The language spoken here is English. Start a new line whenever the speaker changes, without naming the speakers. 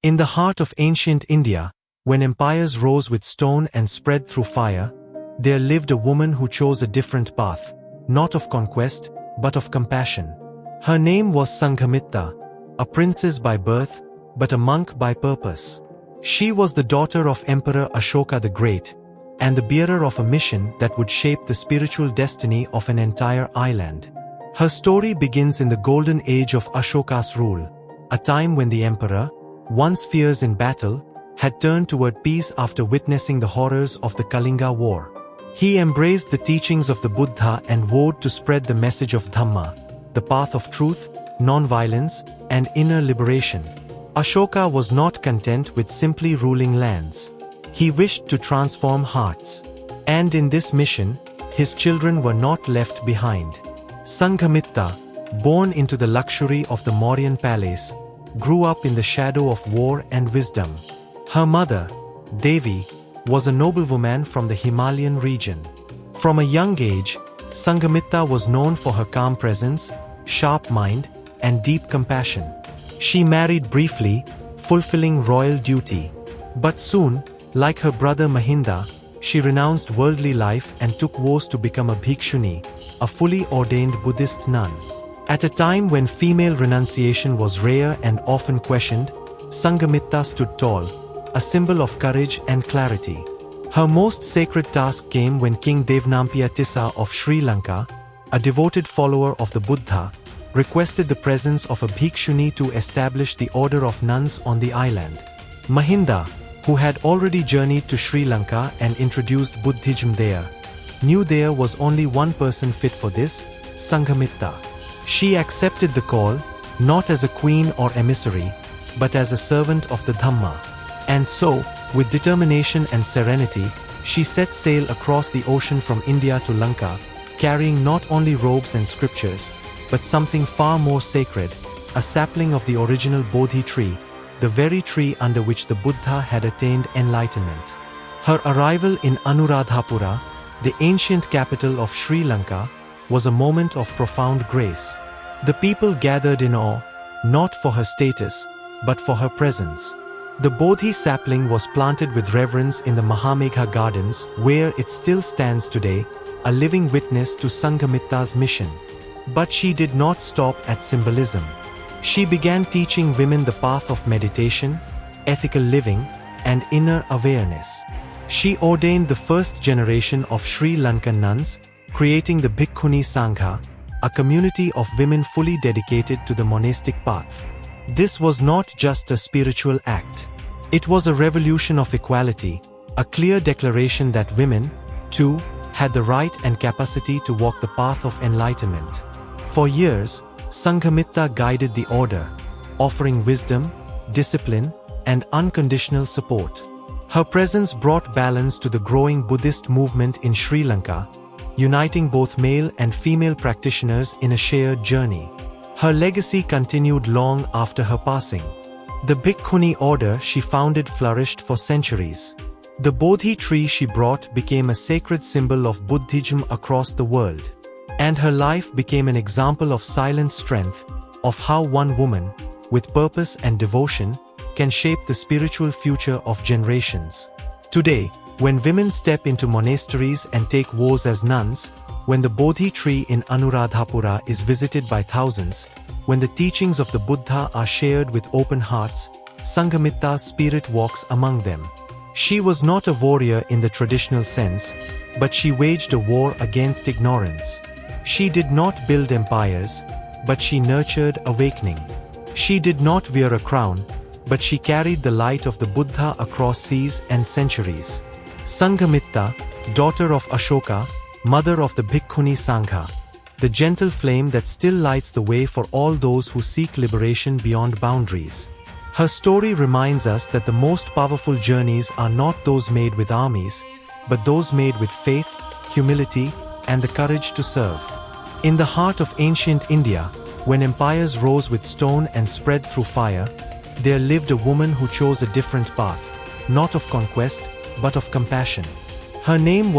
In the heart of ancient India, when empires rose with stone and spread through fire, there lived a woman who chose a different path, not of conquest, but of compassion. Her name was Sanghamitra, a princess by birth, but a monk by purpose. She was the daughter of Emperor Ashoka the Great, and the bearer of a mission that would shape the spiritual destiny of an entire island. Her story begins in the golden age of Ashoka's rule, a time when the emperor, once fierce in battle, had turned toward peace after witnessing the horrors of the Kalinga War. He embraced the teachings of the Buddha and vowed to spread the message of dharma, the path of truth, non-violence, and inner liberation. Ashoka was not content with simply ruling lands. He wished to transform hearts. And in this mission, his children were not left behind. Sanghamitra, born into the luxury of the Mauryan palace, grew up in the shadow of war and wisdom. Her mother, Devi, was a noblewoman from the Himalayan region. From a young age, Sanghamitra was known for her calm presence, sharp mind, and deep compassion. She married briefly, fulfilling royal duty. But soon, like her brother Mahinda, she renounced worldly life and took vows to become a bhikshuni, a fully ordained Buddhist nun. At a time when female renunciation was rare and often questioned, Sanghamitra stood tall, a symbol of courage and clarity. Her most sacred task came when King Devanampiya Tissa of Sri Lanka, a devoted follower of the Buddha, requested the presence of a bhikshuni to establish the order of nuns on the island. Mahinda, who had already journeyed to Sri Lanka and introduced Buddhism there, knew there was only one person fit for this, Sanghamitra. She accepted the call, not as a queen or emissary, but as a servant of the Dhamma. And so, with determination and serenity, she set sail across the ocean from India to Lanka, carrying not only robes and scriptures, but something far more sacred, a sapling of the original Bodhi tree, the very tree under which the Buddha had attained enlightenment. Her arrival in Anuradhapura, the ancient capital of Sri Lanka, was a moment of profound grace. The people gathered in awe, not for her status, but for her presence. The Bodhi sapling was planted with reverence in the Mahamegha Gardens, where it still stands today, a living witness to Sanghamitra's mission. But she did not stop at symbolism. She began teaching women the path of meditation, ethical living, and inner awareness. She ordained the first generation of Sri Lankan nuns, creating the Bhikkhuni Sangha, a community of women fully dedicated to the monastic path. This was not just a spiritual act. It was a revolution of equality, a clear declaration that women, too, had the right and capacity to walk the path of enlightenment. For years, Sanghamitra guided the order, offering wisdom, discipline, and unconditional support. Her presence brought balance to the growing Buddhist movement in Sri Lanka, uniting both male and female practitioners in a shared journey. Her legacy continued long after her passing. The Bhikkhuni order she founded flourished for centuries. The Bodhi tree she brought became a sacred symbol of Buddhism across the world. And her life became an example of silent strength, of how one woman, with purpose and devotion, can shape the spiritual future of generations. Today, when women step into monasteries and take vows as nuns, when the Bodhi tree in Anuradhapura is visited by thousands, when the teachings of the Buddha are shared with open hearts, Sanghamitra's spirit walks among them. She was not a warrior in the traditional sense, but she waged a war against ignorance. She did not build empires, but she nurtured awakening. She did not wear a crown, but she carried the light of the Buddha across seas and centuries. Sanghamitra, daughter of Ashoka, mother of the Bhikkhuni Sangha, the gentle flame that still lights the way for all those who seek liberation beyond boundaries. Her story reminds us that the most powerful journeys are not those made with armies, but those made with faith, humility, and the courage to serve. In the heart of ancient India, when empires rose with stone and spread through fire, there lived a woman who chose a different path, not of conquest, but of compassion. Her name was